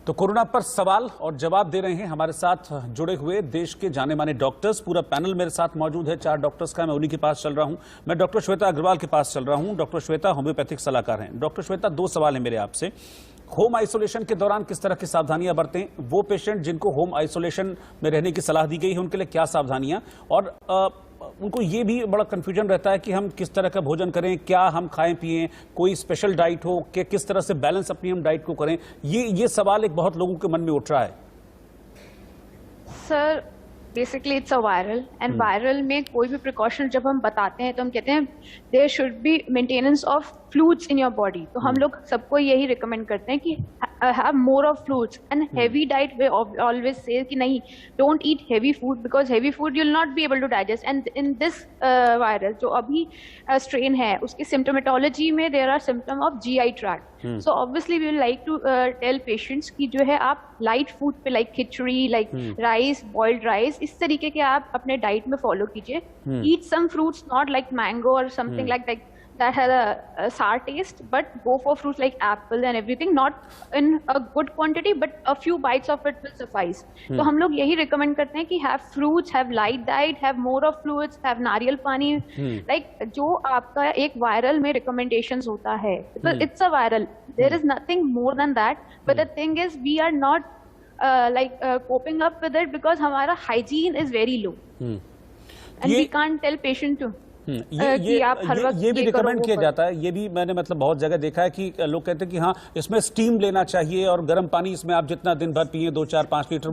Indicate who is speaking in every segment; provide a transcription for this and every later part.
Speaker 1: तो कोरोना पर सवाल और जवाब दे रहे हैं हमारे साथ जुड़े हुए देश के जाने माने डॉक्टर्स। पूरा पैनल मेरे साथ मौजूद है, 4 डॉक्टर्स का। मैं उन्हीं के पास चल रहा हूं। मैं डॉक्टर श्वेता अग्रवाल के पास चल रहा हूं। डॉक्टर श्वेता होम्योपैथिक सलाहकार हैं। डॉक्टर श्वेता, 2 सवाल है मेरे आपसे। होम आइसोलेशन के दौरान किस तरह की सावधानियां बरतें? वो पेशेंट जिनको होम आइसोलेशन में रहने की सलाह दी गई है उनके लिए क्या सावधानियां, और उनको ये भी बड़ा कंफ्यूजन रहता है कि हम किस तरह का भोजन करें, क्या हम खाएं पिएं, कोई स्पेशल डाइट हो कि किस तरह से बैलेंस अपनी हम डाइट को करें। ये सवाल एक बहुत लोगों के मन में उठ रहा है।
Speaker 2: Sir basically it's a viral and viral में कोई भी प्रिकॉशन जब हम बताते हैं तो हम कहते हैं there should be maintenance of fluids in your body. तो हम लोग सबको यही रिकमेंड करते हैं कि have more of fluids and heavy diet. वे ऑलवेज से कि नहीं, don't eat heavy food because heavy food you will not be able to digest. And in this viral जो अभी स्ट्रेन है उसकी सिम्टोमेटोलॉजी में there are symptom of GI tract. So obviously we will like to tell patients कि जो है आप light food पे like khichdi, like rice, boiled rice, इस तरीके के आप अपने डाइट में फॉलो कीजिए। Eat some fruits, not like mango और something like that has a sour taste, but go for fruits like apple and everything, not in a good quantity but a few bites of it will suffice. तो हम लोग यही recommend करते हैं कि have fruits, have light diet, have more of fluids, have नारियल पानी, like जो आपका एक viral में recommendations होता है, because it's a viral, there is nothing more than that, but the thing is we are not coping up with it because हमारा hygiene is very low and we can't tell patient to
Speaker 1: ये भी recommend किया जाता है। ये भी मैंने मतलब बहुत जगह देखा है कि लोग कहते हैं कि हाँ इसमें स्टीम लेना चाहिए और गर्म पानी इसमें आप जितना दिन भर पिए 2, 4, 5 litre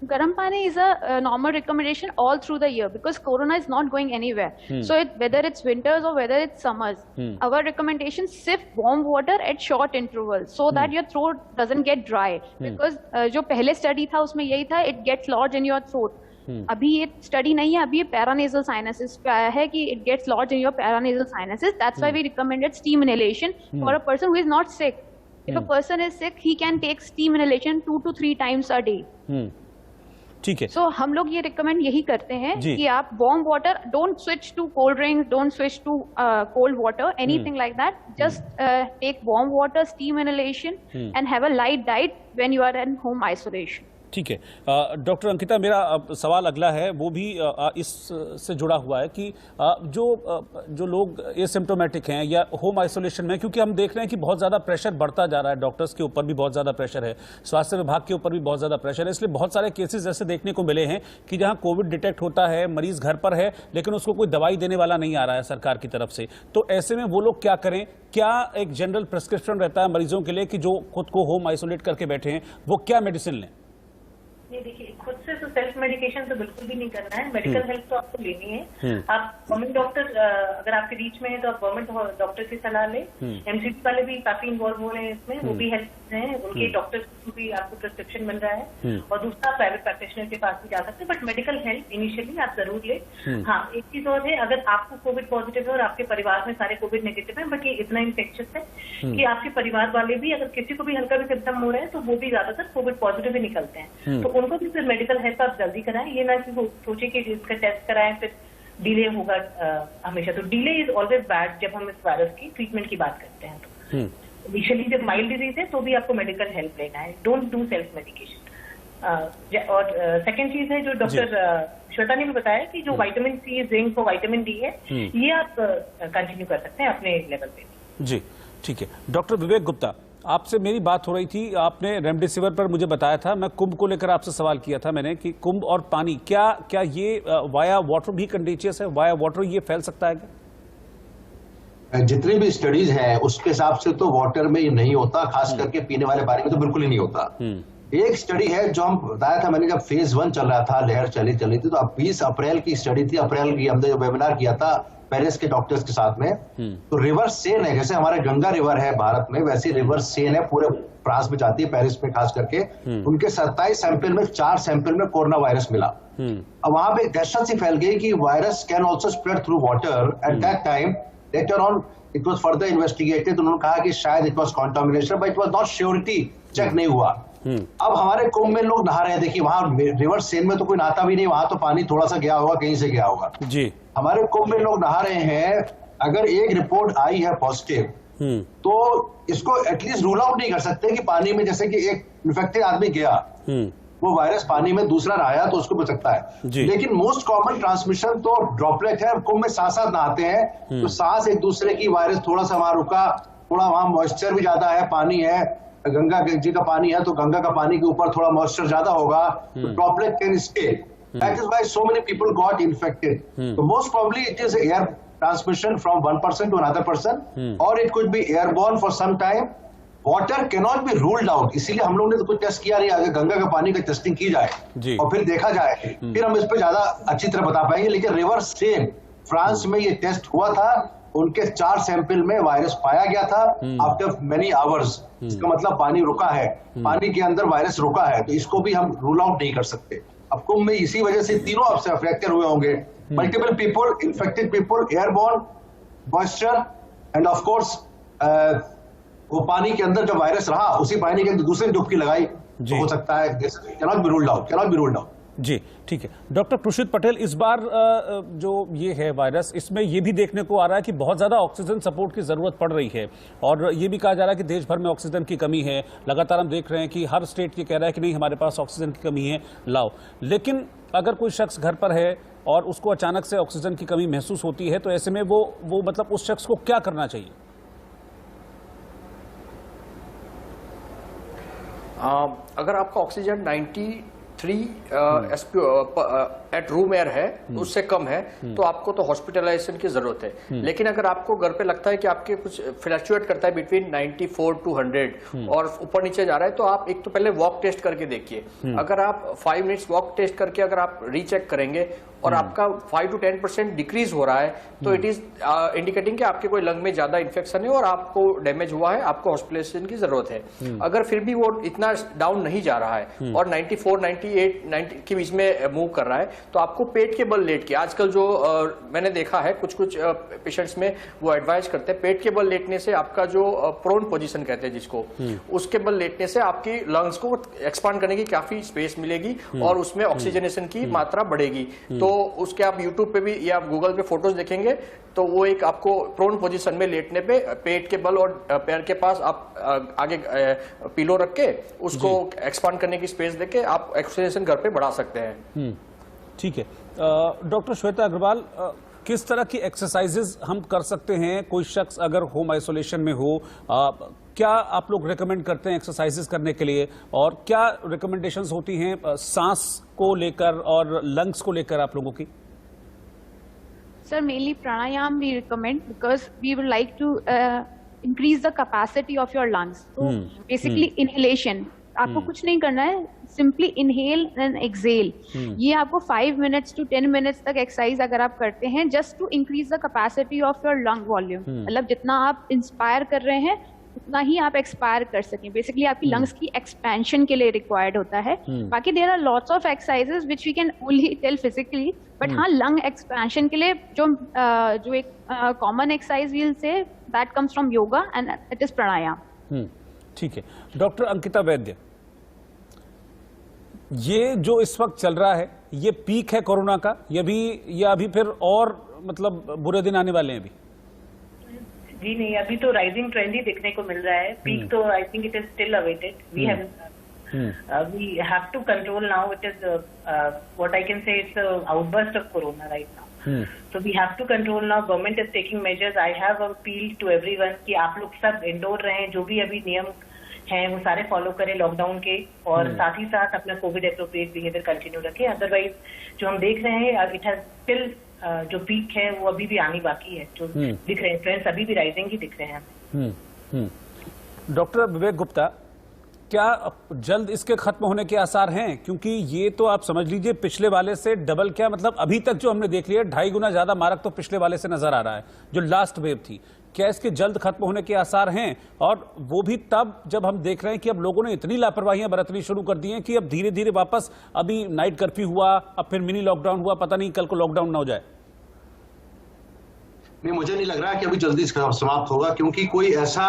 Speaker 2: Garam pani is a normal recommendation all through the year because corona is not going anywhere. So whether it's winters or whether it's summers, our recommendation sip warm water at short intervals so that your throat doesn't get dry. Because जो पहले study था उसमें यही था, it gets lodged in your throat. अभी ये study नहीं है, अभी ये पैरानेजल साइनसिस पे आया है कि it gets lodged in your paranasal sinuses. That's why we recommended steam inhalation for a person who is not sick. If a person is sick he can take steam inhalation 2 to 3 times a day.
Speaker 1: ठीक है।
Speaker 2: सो हम लोग ये recommend यही करते हैं कि आप warm water, don't switch to cold drinks, don't switch to cold water, anything like that. Just take warm water, steam inhalation and have a light diet when you are in home isolation.
Speaker 1: ठीक है। Doctor Ankita, मेरा सवाल अगला है, वो भी इससे जुड़ा हुआ है कि जो लोग एसिम्प्टोमेटिक हैं या होम आइसोलेशन में, क्योंकि हम देख रहे हैं कि बहुत ज़्यादा प्रेशर बढ़ता जा रहा है, डॉक्टर्स के ऊपर भी बहुत ज़्यादा प्रेशर है, स्वास्थ्य विभाग के ऊपर भी बहुत ज़्यादा प्रेशर है, इसलिए बहुत सारे केसेस ऐसे देखने को मिले हैं कि जहाँ कोविड डिटेक्ट होता है, मरीज घर पर है लेकिन उसको कोई दवाई देने वाला नहीं आ रहा है सरकार की तरफ से। तो ऐसे में वो लोग क्या करें? क्या एक जनरल प्रिस्क्रिप्शन रहता है मरीजों के लिए कि जो खुद को होम आइसोलेट करके बैठे हैं वो क्या मेडिसिन लें?
Speaker 3: ये देखिए, खुद से तो सेल्फ मेडिकेशन तो बिल्कुल भी नहीं करना है। मेडिकल हेल्प तो आपको लेनी है। आप गवर्नमेंट डॉक्टर अगर आपके बीच में है तो आप गवर्नमेंट डॉक्टर की सलाह लें। MCT वाले भी काफी इन्वॉल्व हो रहे हैं इसमें, वो भी हेल्प हैं, उनके डॉक्टर्स को भी आपको प्रिस्क्रिप्शन मिल रहा है। और दूसरा, प्राइवेट प्रैक्टिशनर के पास भी जा सकते हैं, बट मेडिकल हेल्प इनिशियली आप जरूर लें। हाँ, एक चीज और है, अगर आपको कोविड पॉजिटिव है और आपके परिवार में सारे कोविड नेगेटिव है, बट ये इतना इन्फेक्शियस है कि आपके परिवार वाले भी, अगर किसी को भी हल्का भी सिम्टम हो रहा है तो वो भी ज्यादातर कोविड पॉजिटिव ही निकलते हैं। तो उनको भी फिर मेडिकल हेल्प आप जल्दी कराएं। ये ना कि सोचे कि इसका टेस्ट कराएं फिर डिले होगा हमेशा। तो डिले इज ऑलवेज बैड जब हम इस वायरस की ट्रीटमेंट की बात करते हैं। तो इनिशियली जब माइल्ड डिजीज है तो भी आपको मेडिकल हेल्प लेना है। Don't do self medication. और सेकेंड चीज है जो डॉक्टर श्वेता ने भी बताया कि जो विटामिन सी, जिंक और विटामिन डी है, ये आप कंटिन्यू कर सकते हैं अपने लेवल पे। जी
Speaker 1: ठीक है। डॉक्टर विवेक गुप्ता, आपसे मेरी बात हो रही थी, आपने रेमडेसिविर पर मुझे बताया था, मैं कुंभ को लेकर आपसे सवाल किया था मैंने कि कुंभ और पानी, क्या ये वाया वाटर भी कंटेजियस है? वाया वाटर ये फैल सकता है क्या?
Speaker 4: जितनी भी स्टडीज हैं उसके हिसाब से तो वाटर में ये नहीं होता, खास करके पीने वाले पानी में तो बिल्कुल ही नहीं होता। एक स्टडी है जो हम बताया था मैंने, जब फेज 1 चल रहा था, लहर चली थी, तो 20 अप्रैल की स्टडी थी। अप्रैल की हमने जो वेबिनार किया था पेरिस के डॉक्टर्स के साथ में, तो रिवर सेन है, जैसे हमारे गंगा रिवर है भारत में, वैसे रिवर सेन है, पूरे फ्रांस में जाती है, पेरिस में खास करके। उनके 27 सैंपल में 4 सैंपल में कोरोना वायरस मिला। अब वहां पे दहशत सी फैल गई कि virus can also spread through water. At that time later on it was further investigated, उन्होंने कहा कि शायद it was contamination, but it was not surety, check नहीं हुआ। अब हमारे कुंभ में लोग नहा रहे हैं, देखिए वहां रिवर सेन में तो कोई नहाता भी नहीं, वहां तो पानी थोड़ा सा गया होगा, कहीं से गया होगा जी। हमारे कुंभ में लोग नहा रहे हैं, अगर एक रिपोर्ट आई है पॉजिटिव तो इसको एटलीस्ट रूल आउट नहीं कर सकते कि पानी में जैसे कि एक इन्फेक्टेड आदमी गया, वो वायरस पानी में दूसरा नहाया तो उसको बच सकता है, लेकिन मोस्ट कॉमन ट्रांसमिशन तो ड्रॉपलेट है। कुंभ में साथ साथ नहाते हैं तो सांस एक दूसरे की, वायरस थोड़ा सा वहां रुका, थोड़ा वहां मॉइस्चर भी ज्यादा है, पानी है, गंगा जी का पानी है तो गंगा का पानी के ऊपर थोड़ा मॉइस्चर ज्यादा होगा, तो droplet can stay. That is why so many people got infected. तो most probably it is air transmission from one person to another person, और it could be airborne for some time. Water cannot be ruled out, इसीलिए हम लोग ने तो कुछ test किया नहीं। अगर गंगा का पानी का टेस्टिंग की जाए और फिर देखा जाए, फिर हम इस पे ज्यादा अच्छी तरह बता पाएंगे। लेकिन रिवर सेम फ्रांस में ये टेस्ट हुआ था, उनके 4 सैंपल में वायरस पाया गया था आफ्टर मेनी आवर्स। इसका मतलब पानी रुका है, पानी के अंदर वायरस रुका है, तो इसको भी हम रूल आउट नहीं कर सकते। अब कुंभ में इसी वजह से तीनों आपसे अफेक्टेड हुए होंगे, multiple people, infected people, airborne, moisture, end of course वो पानी के अंदर जब वायरस रहा, उसी पानी के अंदर दूसरी डुबकी लगाई, तो हो सकता है cannot be ruled out, cannot be ruled out.
Speaker 1: जी ठीक है। डॉक्टर कृषित पटेल, इस बार जो ये है वायरस, इसमें ये भी देखने को आ रहा है कि बहुत ज़्यादा ऑक्सीजन सपोर्ट की ज़रूरत पड़ रही है, और ये भी कहा जा रहा है कि देश भर में ऑक्सीजन की कमी है। लगातार हम देख रहे हैं कि हर स्टेट ये कह रहा है कि नहीं, हमारे पास ऑक्सीजन की कमी है, लाओ। लेकिन अगर कोई शख्स घर पर है और उसको अचानक से ऑक्सीजन की कमी महसूस होती है, तो ऐसे में वो मतलब उस शख्स को क्या करना चाहिए?
Speaker 5: अगर आपका ऑक्सीजन 93 एट रूम एयर है, उससे कम है, तो आपको तो हॉस्पिटलाइजेशन की जरूरत है। लेकिन अगर आपको घर पे लगता है कि आपके कुछ फ्लक्चुएट करता है बिटवीन 94 to 100 और ऊपर नीचे जा रहा है, तो आप एक तो पहले वॉक टेस्ट करके देखिए। अगर आप 5 मिनट्स वॉक टेस्ट करके अगर आप रीचेक करेंगे और आपका 5 to 10% डिक्रीज हो रहा है, तो इट इज इंडिकेटिंग कि आपके कोई लंग में ज्यादा इन्फेक्शन है और आपको डैमेज हुआ है, आपको हॉस्पिटलाइजेशन की जरूरत है। अगर फिर भी वो इतना डाउन नहीं जा रहा है और 94, 98, 90 के बीच में मूव कर रहा है, तो आपको पेट के बल लेट के, आजकल जो मैंने देखा है कुछ पेशेंट्स में वो एडवाइज करते हैं, पेट के बल लेटने से आपका जो प्रोन पोजीशन कहते हैं जिसको, उसके बल लेटने से आपकी लंग्स को एक्सपांड करने की काफी स्पेस मिलेगी और उसमें ऑक्सीजनेशन की मात्रा बढ़ेगी। तो उसके आप YouTube पे भी या गूगल पे फोटोज देखेंगे, तो वो एक आपको प्रोन पोजीशन में लेटने पे पेट के बल और पैर के पास आप आगे पिलो रख के उसको एक्सपांड करने की स्पेस देके आप ऑक्सीजनेशन घर पे बढ़ा सकते हैं।
Speaker 1: ठीक है। डॉक्टर श्वेता अग्रवाल, किस तरह की एक्सरसाइजेज हम कर सकते हैं? कोई शख्स अगर होम आइसोलेशन में हो, क्या आप लोग रिकमेंड करते हैं एक्सरसाइजेज करने के लिए, और क्या रिकमेंडेशंस होती हैं सांस को लेकर और लंग्स को लेकर आप लोगों की?
Speaker 2: Sir, mainly pranayam we recommend because we would like to increase the capacity of your lungs. So basically inhalation. आपको कुछ नहीं करना है, सिंपली इनहेल एंड एक्सेल। ये आपको 5 मिनट्स to 10 मिनट्स तक एक्सरसाइज अगर आप करते हैं, just to increase the capacity of your lung volume, मतलब जितना आप इंस्पायर कर रहे हैं उतना ही आप एक्सपायर कर सकें। बेसिकली आपकी लंग्स की एक्सपेंशन के लिए रिक्वायर्ड होता है। बाकी there are lots of exercises which we can only tell physically, but हाँ, लंग एक्सपेंशन के लिए जो एक common exercise will say that comes from yoga and it is pranayama.
Speaker 1: ठीक है। डॉक्टर अंकिता वैद्य, ये जो इस वक्त चल रहा है, ये पीक है कोरोना का, या अभी फिर और मतलब बुरे दिन आने वाले हैं अभी?
Speaker 3: जी नहीं, अभी तो राइजिंग ट्रेंड ही देखने को मिल रहा है। पीक तो I think it is still awaited. We have to control now. It is what I can say it's outburst of corona right now, so we have to control now. Government is taking measures. I have appealed to everyone कि आप लोग सब indoor रहें, जो भी अभी नियम हैं वो सारे फॉलो करें लॉकडाउन के, और साथ ही साथ अपना कोविड एप्रोप्रिएट बिहेवियर कंटिन्यू रखें। अदरवाइज जो हम देख रहे हैं इट हैज स्टिल जो पीक है वो अभी भी आनी बाकी है। जो दिख रहे हैं ट्रेंड्स अभी भी राइजिंग ही दिख रहे हैं।
Speaker 1: डॉक्टर विवेक गुप्ता, क्या जल्द इसके खत्म होने के आसार हैं? क्योंकि ये तो आप समझ लीजिए पिछले वाले से डबल, क्या मतलब अभी तक जो हमने देख लिया 2.5 गुना ज्यादा मारक तो पिछले वाले से नजर आ रहा है जो लास्ट वेव थी। क्या इसके जल्द खत्म होने के आसार हैं? और वो भी तब जब हम देख रहे हैं कि अब लोगों ने इतनी लापरवाहियां बरतनी शुरू कर दी हैं कि अब धीरे धीरे वापस, अभी नाइट कर्फ्यू हुआ, अब फिर मिनी लॉकडाउन हुआ, पता नहीं कल को लॉकडाउन ना हो जाए।
Speaker 4: नहीं, मुझे नहीं लग रहा कि अभी जल्दी समाप्त होगा, क्योंकि कोई ऐसा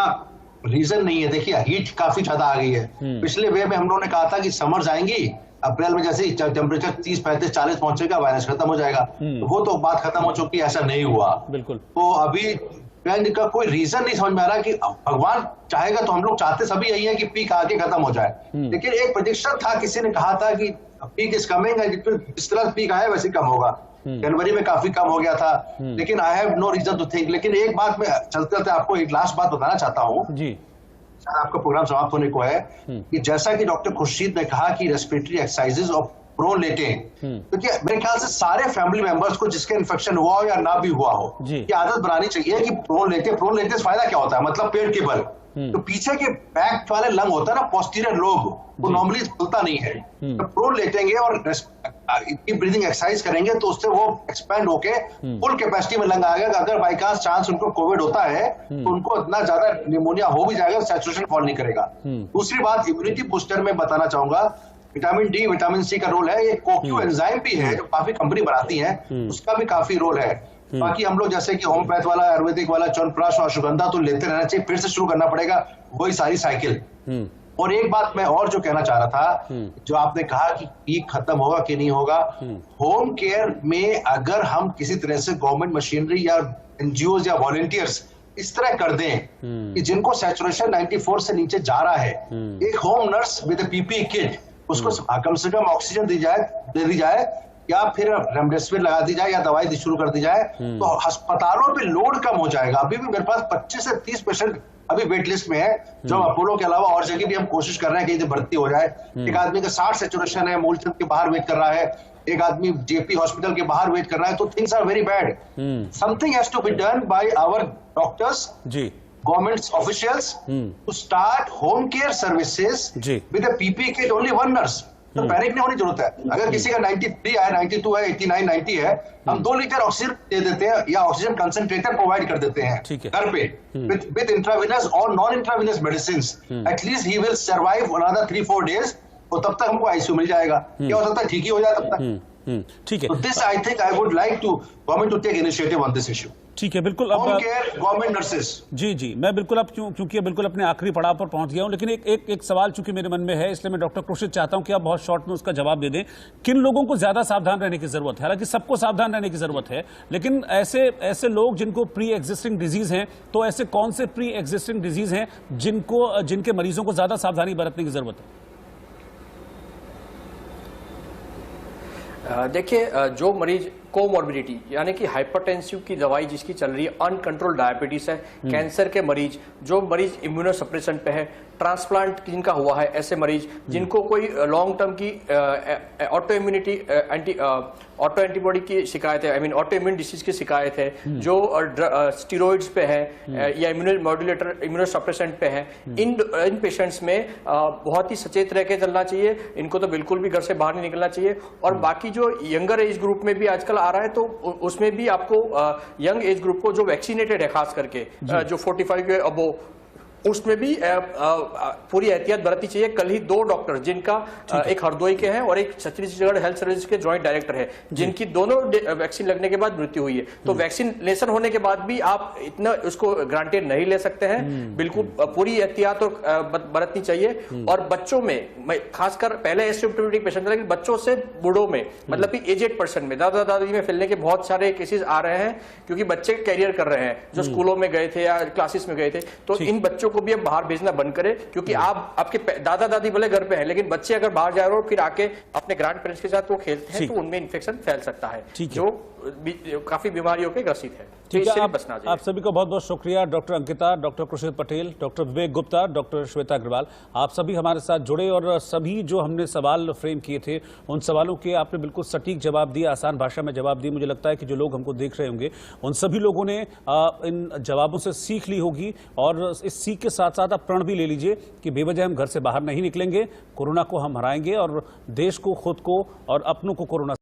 Speaker 4: रीजन नहीं है। देखिए, हीट काफी ज्यादा आ गई है। पिछले वेव में हम लोगों ने कहा था कि समर्स आएंगी, अप्रैल में जैसे ही टेम्परेचर 30, 35, 40 पहुंचेगा, वायरस खत्म हो जाएगा। तो वो तो बात खत्म हो चुकी है, ऐसा नहीं हुआ।
Speaker 1: बिल्कुल।
Speaker 4: तो अभी का कोई रीजन नहीं समझ में आ रहा कि भगवान चाहेगा तो हम लोग चाहते सभी यही है कि पीक आके खत्म हो जाए, लेकिन एक प्रेडिक्शन था, किसी ने कहा था कि पीक इज कमिंग, जिस तरह पीक आया वैसे कम होगा। जनवरी में काफी कम हो गया था, लेकिन I have no reason to think. लेकिन एक बात मैं चलते चलते आपको एक लास्ट बात बताना चाहता हूँ जी, आपका प्रोग्राम समाप्त होने को है, कि जैसा कि डॉक्टर खुर्शीद ने कहा कि रेस्पिरेटरी एक्सरसाइजेज और प्रोन लेटें, क्योंकि मेरे ख्याल से सारे फैमिली मेंबर्स को जिसके इन्फेक्शन हुआ हो या ना भी हुआ हो, ये आदत बनानी चाहिए कि प्रोन लेटे से फायदा क्या होता है, मतलब पेट के बल, तो पीछे के बैक वाले लंग होता है ना, पोस्टीरियर लोब, वो नॉर्मली खुलता नहीं है। तो प्रोन लेटेंगे और ब्रीदिंग एक्सरसाइज करेंगे तो उससे वो एक्सपैंड होके फुल कैपेसिटी में लंग आएगा। अगर बाई चांस उनको कोविड होता है तो उनको इतना ज्यादा निमोनिया हो भी जाएगा, सैचुरेशन फॉल नहीं करेगा। दूसरी बात इम्यूनिटी बूस्टर में बताना चाहूंगा, विटामिन डी विटामिन सी का रोल है, ये कोक्यू एंजाइम भी है जो काफी कंपनी बनाती है, उसका भी काफी रोल है। बाकी हम लोग जैसे कि होम्योपैथ वाला, आयुर्वेदिक वाला, च्यवनप्राश और अश्वगंधा तो लेते रहना चाहिए, फिर से शुरू करना पड़ेगा वही सारी साइकिल। और एक बात मैं और जो कहना चाह रहा था, जो आपने कहा कि पीक खत्म होगा कि नहीं होगा, होम केयर में अगर हम किसी तरह से गवर्नमेंट मशीनरी या एनजीओ या वॉलंटियर्स इस तरह कर दें कि जिनको सैचुरेशन 94 से नीचे जा रहा है, एक home nurse with PPE kit, उसको कम से कम ऑक्सीजन दे दी जाए या फिर रेमडेसिविर लगा दी जाए या दवाई शुरू कर दी जाए, तो अस्पतालों पे लोड कम हो जाएगा। अभी भी मेरे पास 25 से 30 पेशेंट अभी वेट लिस्ट में है, जो अपोलो के अलावा और जगह भी हम कोशिश कर रहे हैं कि भर्ती हो जाए। एक आदमी का 60 सैचुरेशन है, मूलचंद के बाहर वेट कर रहा है, एक आदमी जेपी हॉस्पिटल के बाहर वेट कर रहा है, तो things are very bad. Something has to be done by our doctors, government's officials to start home care services with a PPE kit, only one nurse। तो पैनिक नहीं होने की जरूरत है। अगर किसी का 93 है, 92 है, 89, 90 है, हम 2 लीटर ऑक्सीजन दे देते हैं या ऑक्सीजन कंसंट्रेटर प्रोवाइड कर देते हैं घर पे विद इंट्रावेनस और non intravenous medicine. At least he will survive another 3-4 days, और तब तक हमको आईसीयू मिल जाएगा। क्या हो सकता है, ठीक ही हो जाए तब तक।
Speaker 1: ठीक है,
Speaker 4: तो this I think I would like to government to take initiative on this issue.
Speaker 1: ठीक है, बिल्कुल।
Speaker 4: Home care government nurses.
Speaker 1: जी, मैं बिल्कुल अब क्योंकि बिल्कुल अपने आखिरी पड़ाव पर पहुंच गया हूं, लेकिन एक सवाल चूंकि मेरे मन में है, इसलिए मैं डॉक्टर खुर्शीद चाहता हूं कि आप बहुत शॉर्ट में उसका जवाब दे दें। किन लोगों को ज्यादा सावधान रहने की जरूरत है? हालांकि सबको सावधान रहने की जरूरत है, लेकिन ऐसे लोग जिनको प्री एग्जिस्टिंग डिजीज हैं, तो ऐसे कौन से प्री एग्जिस्टिंग डिजीज हैं जिनके मरीजों को ज्यादा सावधानी बरतने की जरूरत है?
Speaker 5: देखिए, जो मरीज कोमॉर्बिडिटी यानी कि हाइपरटेंसिव की दवाई जिसकी चल रही है, अनकंट्रोल्ड डायबिटीज है, कैंसर के मरीज, जो मरीज इम्यूनोसप्रेशन पे है, ट्रांसप्लांट जिनका हुआ है, ऐसे मरीज जिनको कोई लॉन्ग टर्म की ऑटो इम्यूनिटी ऑटो एंटीबॉडी की शिकायत है, I mean auto immune disease की शिकायत है, जो स्टीरॉइड्स पे है या इम्यूनोमॉड्यूलेटर इम्यूनोसप्रेसेंट पे है, इन पेशेंट्स में बहुत ही सचेत रह के चलना चाहिए। इनको तो बिल्कुल भी घर से बाहर नहीं निकलना चाहिए। और बाकी जो यंगर एज ग्रुप में भी आजकल आ रहा है, तो उसमें भी आपको यंग एज ग्रुप को जो वैक्सीनेटेड है, खास करके जो 45 के अबो, उसमें भी पूरी एहतियात बरतनी चाहिए। कल ही 2 डॉक्टर जिनका एक हरदोई के हैं और एक छत्तीसगढ़ हेल्थ सर्विस के जॉइंट डायरेक्टर है, जिनकी दोनों वैक्सीन लगने के बाद मृत्यु हुई है। तो वैक्सीनेशन होने के बाद भी आप इतना उसको ग्रांटेड नहीं ले सकते हैं। बिल्कुल पूरी एहतियात बरतनी चाहिए। और बच्चों में खासकर, पहले एसिम्प्टोमेटिक पेशेंट था, लेकिन बच्चों से बूढ़ों में, मतलब कि एजेड पर्सन में, दादा दादी में फैलने के बहुत सारे केसेस आ रहे हैं, क्योंकि बच्चे कैरियर कर रहे हैं जो स्कूलों में गए थे या क्लासेस में गए थे। तो इन बच्चों को भी अब बाहर भेजना बंद करें, क्योंकि आपके दादा दादी भले घर पे हैं, लेकिन बच्चे अगर बाहर जा रहे हो फिर आके अपने ग्रैंड पेरेंट्स के साथ वो खेलते हैं, तो उनमें इन्फेक्शन फैल सकता है, जो काफी बीमारियों के ग्रसित है।
Speaker 1: ठीक है, आप सभी को बहुत बहुत शुक्रिया। Doctor Ankita, doctor Khurshid Patel, doctor Vivek Gupta, doctor Shweta Agarwal, आप सभी हमारे साथ जुड़े और सभी जो हमने सवाल फ्रेम किए थे, उन सवालों के आपने बिल्कुल सटीक जवाब दिए, आसान भाषा में जवाब दिए। मुझे लगता है कि जो लोग हमको देख रहे होंगे, उन सभी लोगों ने इन जवाबों से सीख ली होगी, और इस सीख के साथ साथ आप प्रण भी ले लीजिए कि बेवजह हम घर से बाहर नहीं निकलेंगे, कोरोना को हम हराएंगे और देश को, खुद को और अपनों को कोरोना